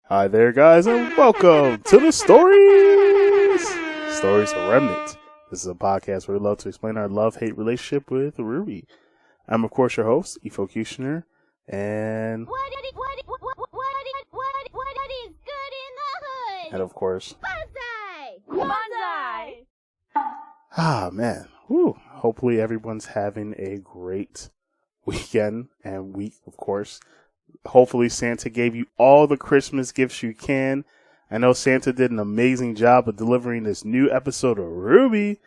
Hi there, guys, and welcome to the Stories of Remnant. This is a podcast where we love to explain our love-hate relationship with RWBY. I'm, of course, your host, Efocutioner, and... What is good in the hood? And, of course... Bonsai! Ah, man. Whew. Hopefully everyone's having a great weekend and week, of course. Hopefully Santa gave you all the Christmas gifts you can. I know Santa did an amazing job of delivering this new episode of RWBY.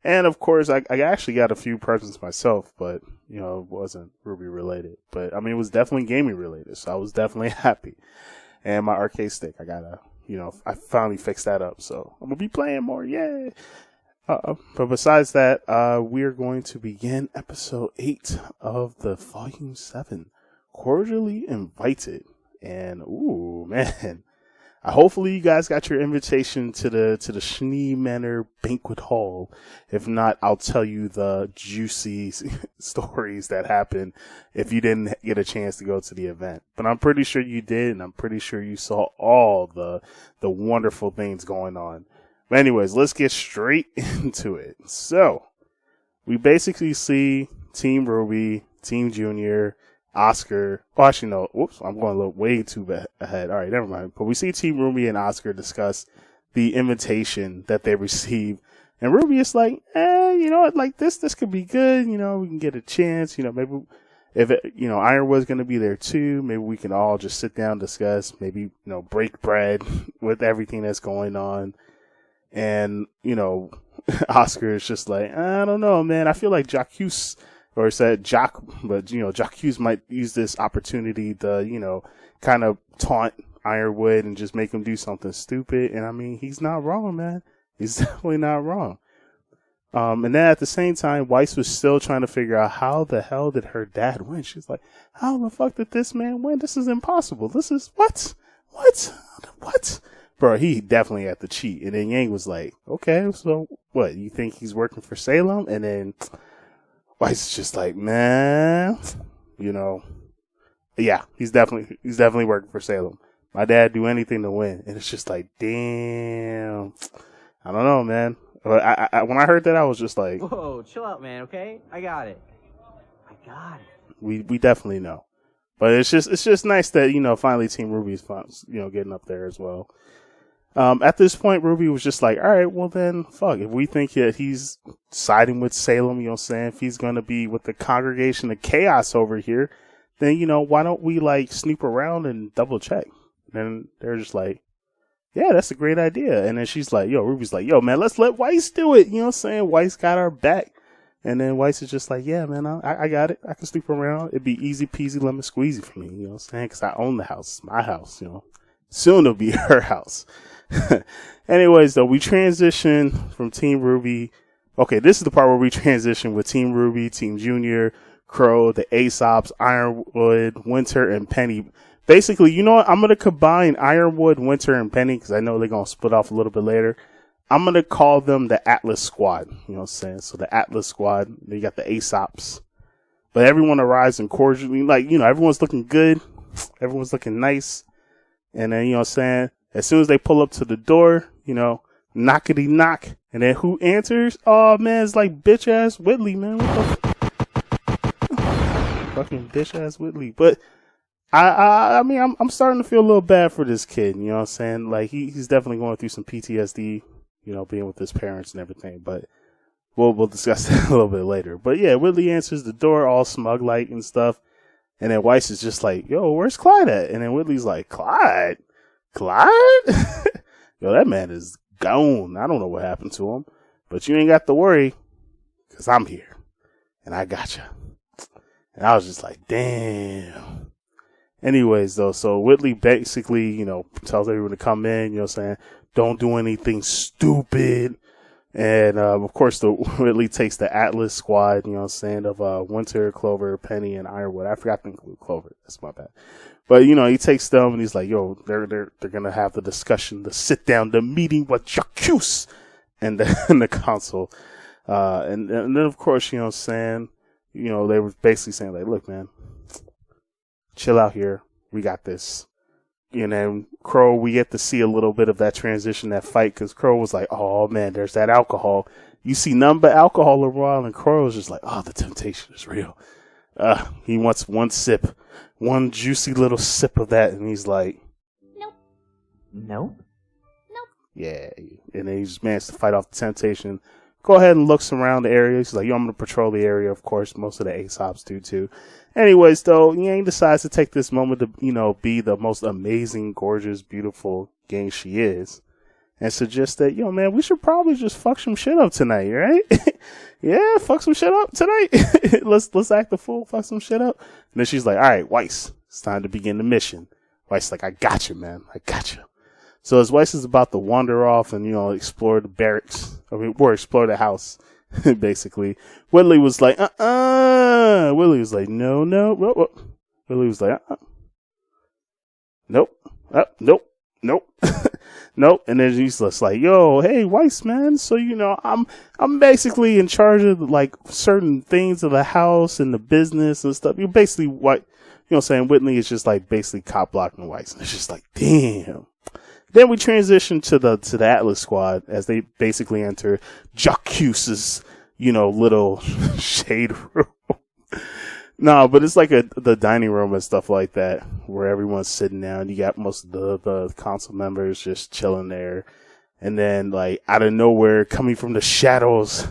And of course, I actually got a few presents myself, but, you know, it wasn't RWBY related. But, I mean, it was definitely gaming related, so I was definitely happy. And my arcade stick, I finally fixed that up, so I'm going to be playing more, yay! But besides that, we're going to begin episode 8 of the Vol.7. Cordially Invited. And ooh, man, hopefully you guys got your invitation to the Schnee Manor Banquet Hall. If not, I'll tell you the juicy stories that happened if you didn't get a chance to go to the event. But I'm pretty sure you did, and I'm pretty sure you saw all the wonderful things going on. But anyways, let's get straight into it. So we basically see Team RWBY, Team Junior, Oscar. Oh, actually, no. Whoops, I'm going a little way too ahead. All right, never mind. But we see Team RWBY and Oscar discuss the invitation that they received. And RWBY is like, you know what, like this could be good. You know, we can get a chance. You know, maybe if Ironwood's going to be there too, maybe we can all just sit down, discuss, maybe, you know, break bread with everything that's going on. And, you know, Oscar is just like, I don't know, man. I feel like Jacques, or said Jock, but, you know, Jacques might use this opportunity to, you know, kind of taunt Ironwood and just make him do something stupid. And I mean, he's not wrong, man. He's definitely not wrong. And then at the same time, Weiss was still trying to figure out how the hell did her dad win. She's like, how the fuck did this man win? This is impossible. This is what? Bro, he definitely had to cheat. And then Yang was like, okay, so what? You think he's working for Salem? And then Weiss is just like, man, you know, yeah, he's definitely working for Salem. My dad do anything to win. And it's just like, damn, I don't know, man. I when I heard that, I was just like, whoa, chill out, man. Okay. I got it. We definitely know. But it's just nice that, you know, finally Team RWBY's, you know, getting up there as well. At this point, RWBY was just like, all right, well then, fuck, if we think that he's siding with Salem, you know what I'm saying, if he's going to be with the congregation of chaos over here, then, you know, why don't we, like, snoop around and double check? And they're just like, yeah, that's a great idea. And then she's like, RWBY's like, yo, man, let's let Weiss do it. You know what I'm saying? Weiss got our back. And then Weiss is just like, yeah, man, I got it. I can snoop around. It'd be easy peasy lemon squeezy for me. You know what I'm saying? Because I own the house. It's my house, you know. Soon it'll be her house. Anyways, though, we transition from Team RWBY. Okay, this is the part where we transition with Team RWBY, Team Junior, Crow, the Aesops, Ironwood, Winter, and Penny. Basically, you know what? I'm going to combine Ironwood, Winter, and Penny because I know they're going to split off a little bit later. I'm going to call them the Atlas Squad. You know what I'm saying? So the Atlas Squad, they got the Aesops. But everyone arrives and cordially, like, you know, everyone's looking good. Everyone's looking nice. And then, you know what I'm saying? As soon as they pull up to the door, you know, knockety knock. And then who answers? Oh, man, it's like bitch ass Whitley, man. What the fucking bitch ass Whitley. But I mean, I'm starting to feel a little bad for this kid. You know what I'm saying? Like, he's definitely going through some PTSD, you know, being with his parents and everything. But we'll discuss that a little bit later. But yeah, Whitley answers the door all smug like and stuff. And then Weiss is just like, yo, where's Clyde at? And then Whitley's like, Clyde? Yo, that man is gone. I don't know what happened to him. But you ain't got to worry, because I'm here. And I got you. And I was just like, damn. Anyways, though, so Whitley basically, you know, tells everyone to come in, you know what I'm saying? Don't do anything stupid. And, of course, Whitley takes the Atlas Squad, you know what I'm saying, of Winter, Clover, Penny, and Ironwood. I forgot to include Clover. That's my bad. But, you know, he takes them and he's like, yo, they're going to have the discussion, the sit down, the meeting with Jacques and the console. And then, of course, you know what I'm saying, you know, they were basically saying, like, look, man, chill out here. We got this. And then Crow, we get to see a little bit of that transition, that fight, because Crow was like, oh man, there's that alcohol. You see none but alcohol a while, and Crow was just like, oh, the temptation is real. He wants one sip, one juicy little sip of that, and he's like, Nope. yeah. And then he just managed to fight off the temptation. Go ahead and looks around the area. He's like, yo, I'm going to patrol the area. Of course, most of the Aesops do too. Anyways, though, Yang decides to take this moment to, be the most amazing, gorgeous, beautiful gang she is. And suggest that, yo, man, we should probably just fuck some shit up tonight, right? Yeah, fuck some shit up tonight. Let's act the fool, fuck some shit up. And then she's like, all right, Weiss, it's time to begin the mission. Weiss like, I got you, man. I got you. So as Weiss is about to wander off and, explore the barracks, or explore the house, basically, Whitley was like, Whitley was like, no. Whitley was like, nope. Nope. Nope. And then he's just like, yo, hey, Weiss, man. So, I'm basically in charge of like certain things of the house and the business and stuff. You're basically saying Whitley is just like basically cop blocking Weiss. And it's just like, damn. Then we transition to the Atlas squad as they basically enter Jacques's, little shade room. No, but it's like the dining room and stuff like that where everyone's sitting down. You got most of the council members just chilling there. And then like out of nowhere, coming from the shadows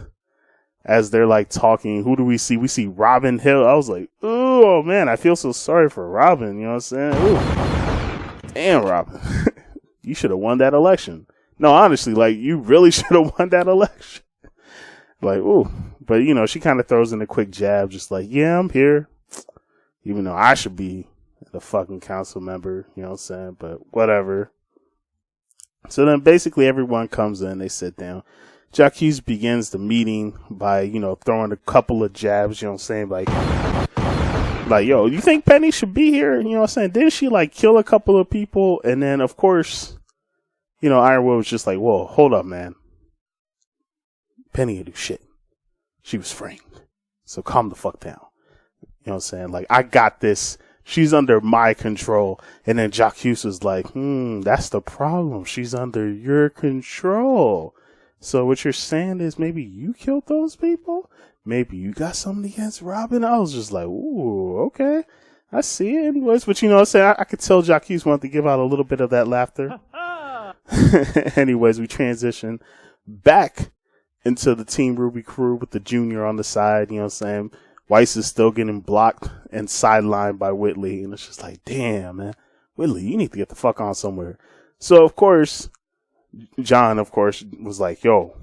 as they're like talking, who do we see? We see Robin Hill. I was like, oh man, I feel so sorry for Robin. You know what I'm saying? Ooh. Damn, Robin. You should have won that election. No, honestly, like, you really should have won that election. Like, ooh. But, she kind of throws in a quick jab, just like, yeah, I'm here. Even though I should be the fucking council member, you know what I'm saying? But whatever. So then basically everyone comes in, they sit down. Jacques begins the meeting by, throwing a couple of jabs, you know what I'm saying? Like, yo, you think Penny should be here? You know what I'm saying? Didn't she, like, kill a couple of people? And then, of course, Ironwood was just like, whoa, hold up, man. Penny didn't do shit. She was framed. So calm the fuck down. You know what I'm saying? Like, I got this. She's under my control. And then Jacques was like, that's the problem. She's under your control. So what you're saying is maybe you killed those people? Maybe you got something against Robin? I was just like, ooh, okay. I see it anyways. But you know what I'm saying? I could tell Jacques wanted to give out a little bit of that laughter. Anyways, we transition back into the Team RWBY crew with the junior on the side. You know what I'm saying? Weiss is still getting blocked and sidelined by Whitley. And it's just like, damn, man. Whitley, you need to get the fuck on somewhere. So, of course, John, was like, yo.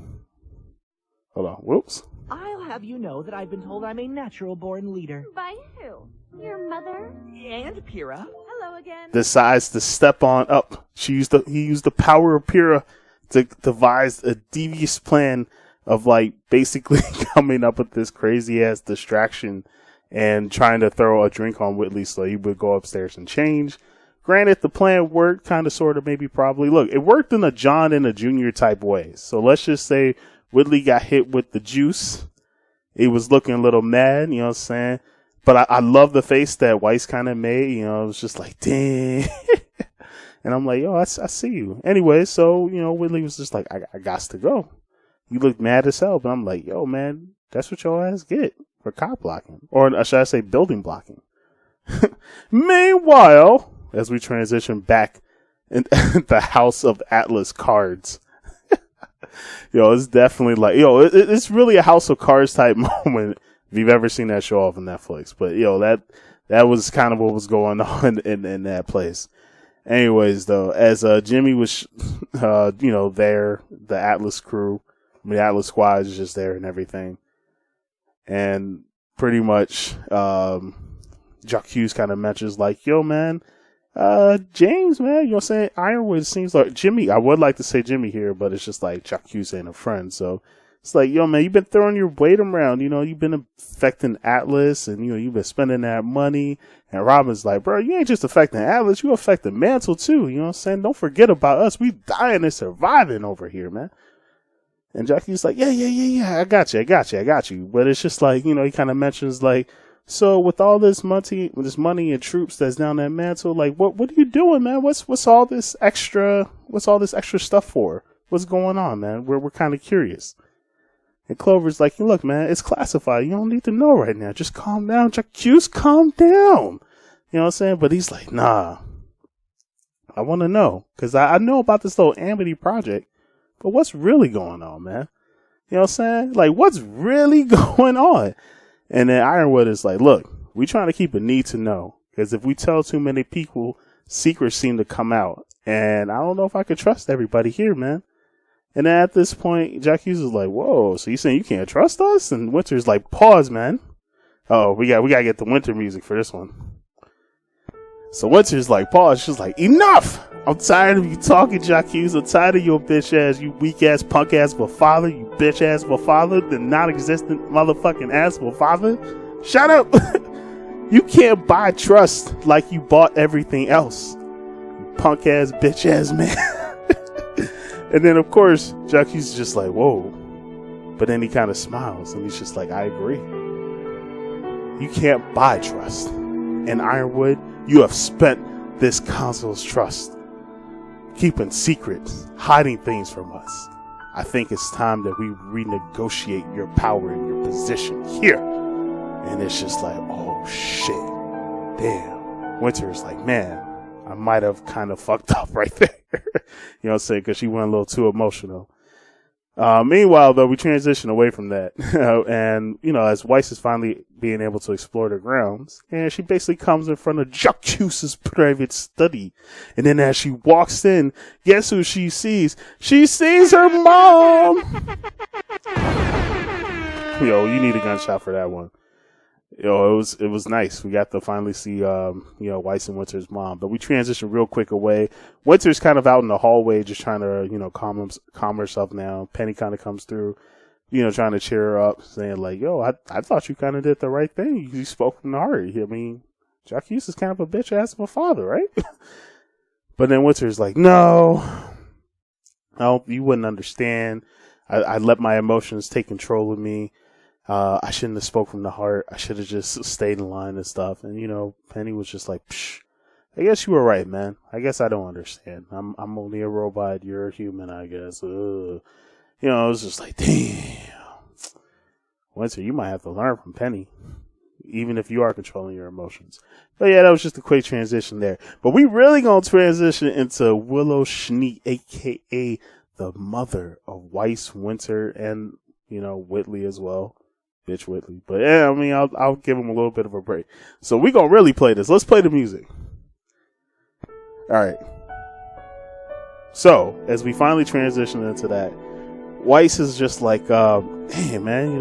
Hold on. Whoops. I'll have you know that I've been told I'm a natural-born leader. By who? Your mother? And Pyrrha. Hello again. Decides to step on up. He used the power of Pyrrha to devise a devious plan of like basically coming up with this crazy ass distraction and trying to throw a drink on Whitley so he would go upstairs and change. Granted, the plan worked, kind of, sort of, maybe, probably. Look, it worked in a John and a Junior type way. So let's just say Whitley got hit with the juice. He was looking a little mad, you know what I'm saying? But I love the face that Weiss kind of made, it was just like, dang. And I'm like, yo, I see you. Anyway, so, Whitley was just like, I got to go. You look mad as hell, but I'm like, yo, man, that's what your ass get for cop blocking. Or should I say building blocking? Meanwhile, as we transition back in the House of Atlas cards, it's definitely like, it's really a House of Cards type moment if you've ever seen that show off on Netflix. But, that was kind of what was going on in that place. Anyways, though, as Jimmy was, there, the Atlas crew, the Atlas squad is just there and everything. And pretty much, Jacques kind of mentions like, yo, man, James, man, you know what I'm saying? Ironwood seems like Jimmy. I would like to say Jimmy here, but it's just like Jacques ain't a friend. So it's like, yo, man, you've been throwing your weight around. You've been affecting Atlas and, you've been spending that money. And Robin's like, bro, you ain't just affecting Atlas. You affecting Mantle too. You know what I'm saying? Don't forget about us. We dying and surviving over here, man. And Jacques like, yeah, I got you. But it's just like, he kind of mentions like, So with all this money and troops that's down that mantle, like what are you doing, man? What's all this extra stuff for? What's going on, man? We're kind of curious. And Clover's like, look, man, it's classified. You don't need to know right now. Just calm down. Jacques, calm down. You know what I'm saying? But he's like, nah, I want to know. Because I know about this little Amity project. But what's really going on, man? You know what I'm saying? Like, what's really going on? And then Ironwood is like, look, we trying to keep a need to know. Because if we tell too many people, secrets seem to come out. And I don't know if I could trust everybody here, man. And then at this point, Jacques is like, whoa, so you saying you can't trust us? And Winter's like, pause, man. Oh, we gotta get the Winter music for this one. So Winter's like, pause. She's like, enough! I'm tired of you talking, Jacques. I'm tired of your bitch ass, you weak ass, punk ass father, you bitch ass father, the non-existent motherfucking ass father. Shut up! You can't buy trust like you bought everything else. You punk ass, bitch ass man. And then, of course, Jacques is just like, whoa. But then he kind of smiles, and he's just like, I agree. You can't buy trust. And Ironwood, you have spent this council's trust, keeping secrets, hiding things from us. I think it's time that we renegotiate your power and your position here. And it's just like, oh, shit. Damn. Winter is like, man, I might have kind of fucked up right there. You know what I'm saying? Because she went a little too emotional. Meanwhile, though, we transition away from that. And, you know, as Weiss is finally being able to explore the grounds, and she basically comes in front of Jacques' private study. And then as she walks in, guess who she sees? She sees her mom! Yo, you need a gunshot for that one. Yo, it was nice. We got to finally see, Weiss and Winter's mom. But we transition real quick away. Winter's kind of out in the hallway just trying to, calm herself down. Penny kind of comes through, trying to cheer her up, saying like, yo, I thought you kind of did the right thing. You spoke from the heart. I mean, Jacques is kind of a bitch ass of a father, right? But then Winter's like, no, you wouldn't understand. I let my emotions take control of me. I shouldn't have spoke from the heart. I should have just stayed in line and stuff. And, Penny was just like, psh, I guess you were right, man. I guess I don't understand. I'm only a robot. You're a human, I guess. It was just like, damn. Winter, you might have to learn from Penny, even if you are controlling your emotions. But yeah, that was just a quick transition there. But we really gonna transition into Willow Schnee, a.k.a. the mother of Weiss, Winter, and, Whitley as well. Bitch Whitley. But yeah, I mean, I'll give him a little bit of a break. So we gonna really play this. Let's play the music. Alright. So, as we finally transition into that, Weiss is just like, damn, man,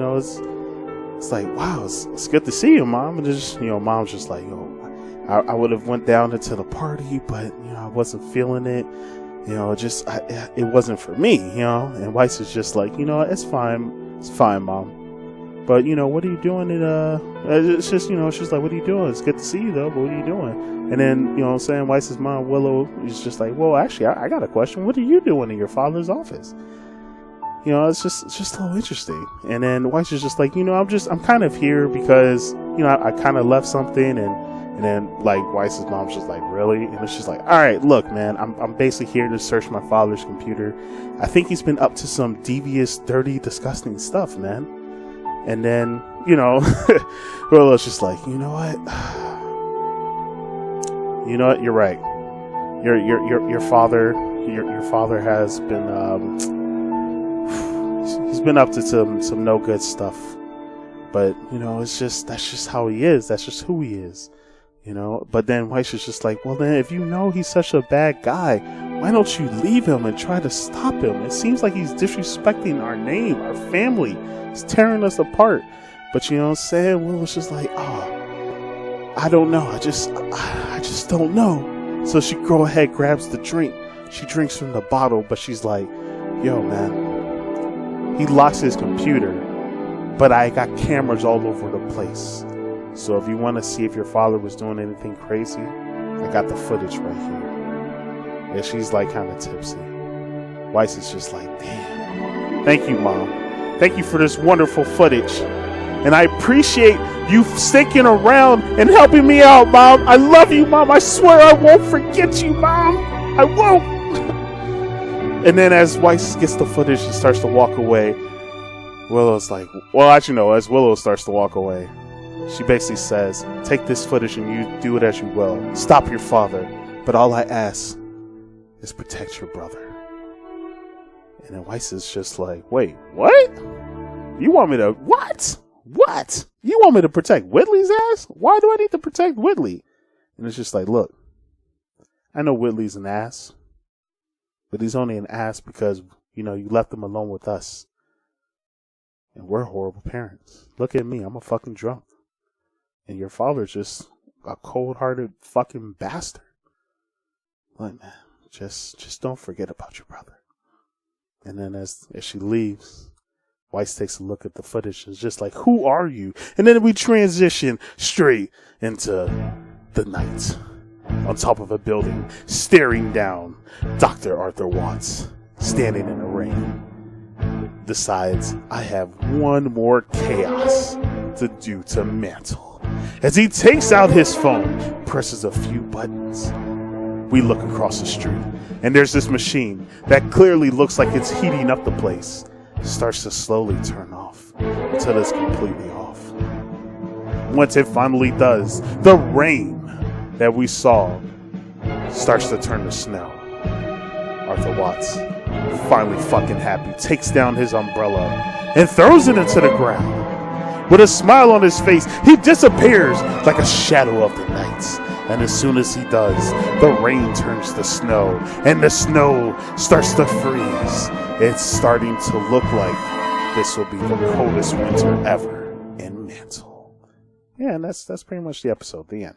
it's like, wow, it's good to see you, Mom. And just, Mom's just like, I would have went down into the party, but, I wasn't feeling it. It wasn't for me, And Weiss is just like, it's fine. It's fine, Mom. But, what are you doing? It's just, she's like, what are you doing? It's good to see you, though, but what are you doing? And then, Weiss's mom, Willow, is just like, well, actually, I got a question. What are you doing in your father's office? It's just a little interesting. And then Weiss is just like, I'm kind of here because, I kind of left something. And then, like, Weiss's mom's just like, really? And she's like, all right, look, man, I'm basically here to search my father's computer. I think he's been up to some devious, dirty, disgusting stuff, man. And then, Willow's just like, you know what? You're right. Your father has been, he's been up to some no good stuff. But, that's just how he is. That's just who he is. But then Weiss is just like, well, then if he's such a bad guy, why don't you leave him and try to stop him? It seems like he's disrespecting our name, our family. He's tearing us apart. But you know what I'm saying? Will was just like, I don't know. I just don't know. So she go ahead, grabs the drink. She drinks from the bottle, but she's like, yo, man, he locks his computer, but I got cameras all over the place. So if you want to see if your father was doing anything crazy, I got the footage right here. And she's like kind of tipsy. Weiss is just like, damn. Thank you, Mom. Thank you for this wonderful footage. And I appreciate you sticking around and helping me out, Mom. I love you, Mom. I swear I won't forget you, Mom. I won't. And then as Weiss gets the footage and starts to walk away, Willow's like, well, actually, no, as Willow starts to walk away, she basically says, take this footage and you do it as you will. Stop your father. But all I ask is protect your brother. And then Weiss is just like, wait, what? You want me to, what? What? You want me to protect Whitley's ass? Why do I need to protect Whitley? And it's just like, look, I know Whitley's an ass, but he's only an ass because, you know, you left him alone with us. And we're horrible parents. Look at me, I'm a fucking drunk. And your father's just a cold-hearted fucking bastard. Like, man, just don't forget about your brother. And then as she leaves, Weiss takes a look at the footage and is just like, who are you? And then we transition straight into the night. On top of a building, staring down, Dr. Arthur Watts, standing in the rain, decides, I have one more chaos to do to Mantle. As he takes out his phone, presses a few buttons. We look across the street, and there's this machine that clearly looks like it's heating up the place. It starts to slowly turn off until it's completely off. Once it finally does, the rain that we saw starts to turn to snow. Arthur Watts, finally fucking happy, takes down his umbrella and throws it into the ground. With a smile on his face, he disappears like a shadow of the night. And as soon as he does, the rain turns to snow, and the snow starts to freeze. It's starting to look like this will be the coldest winter ever in Mantle. Yeah, and that's pretty much the episode. The end.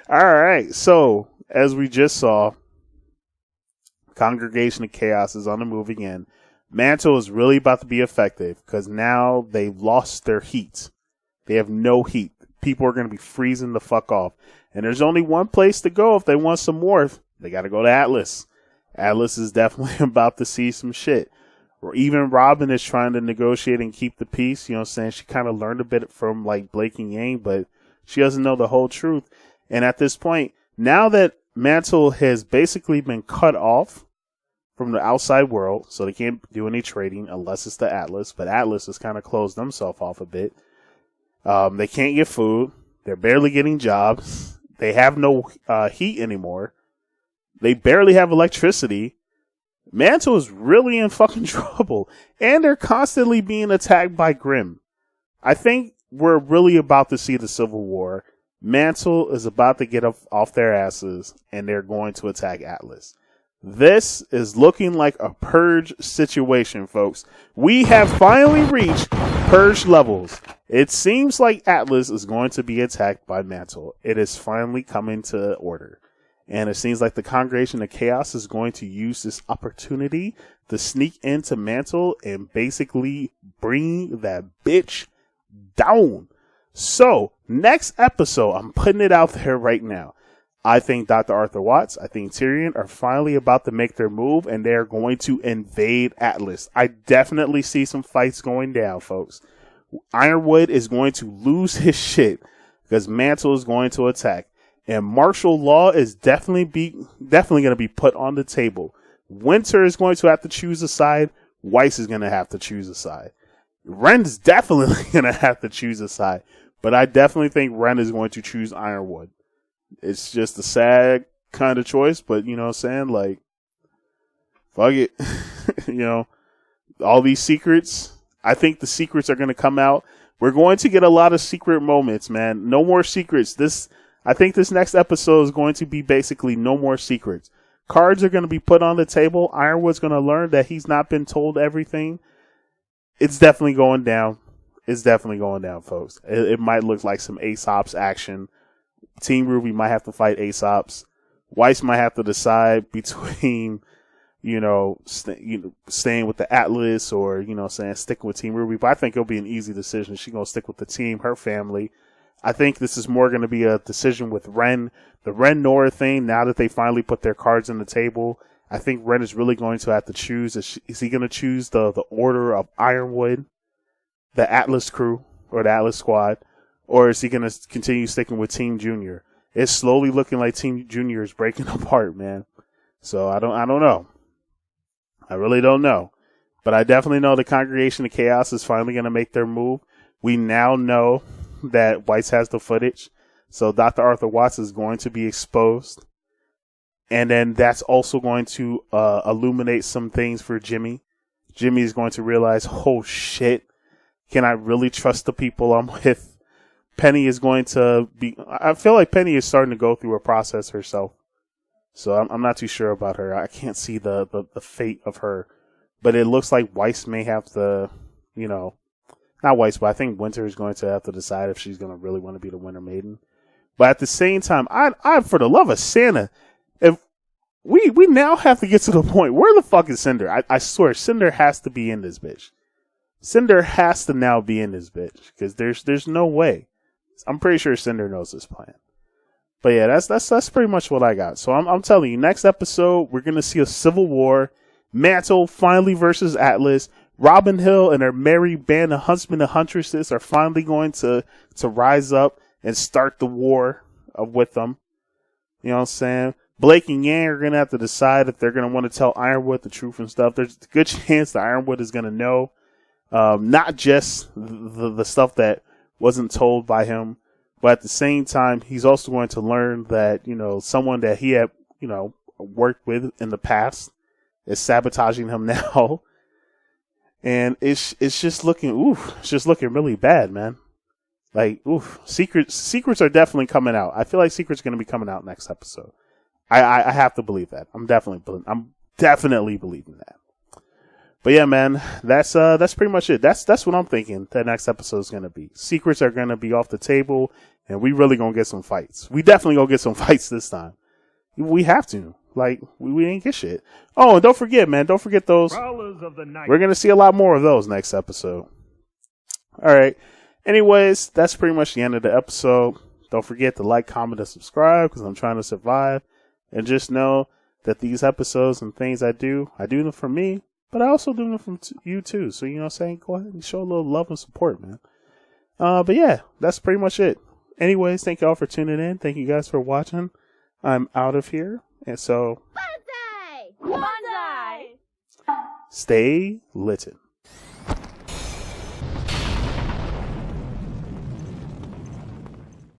Alright, so as we just saw, Congregation of Chaos is on the move again. Mantle is really about to be effective because now they've lost their heat. They have no heat. People are going to be freezing the fuck off. And there's only one place to go if they want some warmth. They got to go to Atlas. Atlas is definitely about to see some shit. Or even Robin is trying to negotiate and keep the peace. You know what I'm saying? She kind of learned a bit from like Blake and Yang, but she doesn't know the whole truth. And at this point, now that Mantle has basically been cut off from the outside world, so they can't do any trading unless it's the Atlas, but Atlas has kind of closed themselves off a bit. They can't get food. They're barely getting jobs. They have no heat anymore. They barely have electricity. Mantle is really in fucking trouble. And they're constantly being attacked by Grimm. I think we're really about to see the Civil War. Mantle is about to get off their asses, and they're going to attack Atlas. This is looking like a purge situation, folks. We have finally reached purge levels. It seems like Atlas is going to be attacked by Mantle. It is finally coming to order. And it seems like the Congregation of Chaos is going to use this opportunity to sneak into Mantle and basically bring that bitch down. So, next episode, I'm putting it out there right now. I think Dr. Arthur Watts, I think Tyrion are finally about to make their move, and they're going to invade Atlas. I definitely see some fights going down, folks. Ironwood is going to lose his shit because Mantle is going to attack. And martial law is definitely going to be put on the table. Winter is going to have to choose a side. Weiss is going to have to choose a side. Ren's definitely going to have to choose a side. But I definitely think Ren is going to choose Ironwood. It's just a sad kind of choice, but you know what I'm saying? Like, fuck it. You know, all these secrets, I think the secrets are going to come out. We're going to get a lot of secret moments, man. No more secrets. I think this next episode is going to be basically no more secrets. Cards are going to be put on the table. Ironwood's going to learn that he's not been told everything. It's definitely going down. It's definitely going down, folks. It might look like some Aesop's action. Team RWBY might have to fight Aesop's. Weiss might have to decide between, staying with the Atlas or, sticking with Team RWBY. But I think it'll be an easy decision. She's going to stick with the team, her family. I think this is more going to be a decision with Ren. The Ren-Nora thing, now that they finally put their cards on the table, I think Ren is really going to have to choose. Is he going to choose the Order of Ironwood? the Atlas crew or the Atlas squad, or is he going to continue sticking with Team Junior? It's slowly looking like Team Junior is breaking apart, man. So I don't know. I really don't know. But I definitely know the Congregation of Chaos is finally going to make their move. We now know that Weiss has the footage. So Dr. Arthur Watts is going to be exposed. And then that's also going to illuminate some things for Jimmy. Jimmy is going to realize, oh shit, can I really trust the people I'm with? Penny is going to be, I feel like Penny is starting to go through a process herself. So I'm not too sure about her. I can't see the fate of her. But it looks like Weiss may have to, not Weiss, but I think Winter is going to have to decide if she's going to really want to be the Winter Maiden. But at the same time, I for the love of Santa, if we now have to get to the point, where the fuck is Cinder? I swear, Cinder has to be in this bitch. Cinder has to now be in this bitch, because there's no way. I'm pretty sure Cinder knows this plan. But yeah, that's pretty much what I got. So I'm telling you, next episode, we're going to see a civil war. Mantle finally versus Atlas. Robin Hill and her merry band of huntsmen and huntresses are finally going to rise up and start the war with them. You know what I'm saying? Blake and Yang are going to have to decide if they're going to want to tell Ironwood the truth and stuff. There's a good chance that Ironwood is going to know, not just the stuff that wasn't told by him, but at the same time, he's also going to learn that, someone that he had, worked with in the past is sabotaging him now. And it's just looking, it's just looking really bad, man. Like, secrets are definitely coming out. I feel like secrets are going to be coming out next episode. I have to believe that. I'm definitely believing that. But yeah, man, that's pretty much it. That's what I'm thinking that next episode is going to be. Secrets are going to be off the table, and we really going to get some fights. We definitely going to get some fights this time. We have to. Like, we ain't get shit. Oh, and don't forget, man. Don't forget those. Prowlers of the night. We're going to see a lot more of those next episode. All right. Anyways, that's pretty much the end of the episode. Don't forget to like, comment, and subscribe, because I'm trying to survive. And just know that these episodes and things I do them for me, but I also do them for you too. So, you know what I'm saying? Go ahead and show a little love and support, man. But yeah, that's pretty much it. Anyways, thank y'all for tuning in. Thank you guys for watching. I'm out of here. And so, Bonsai! Bonsai! stay litten.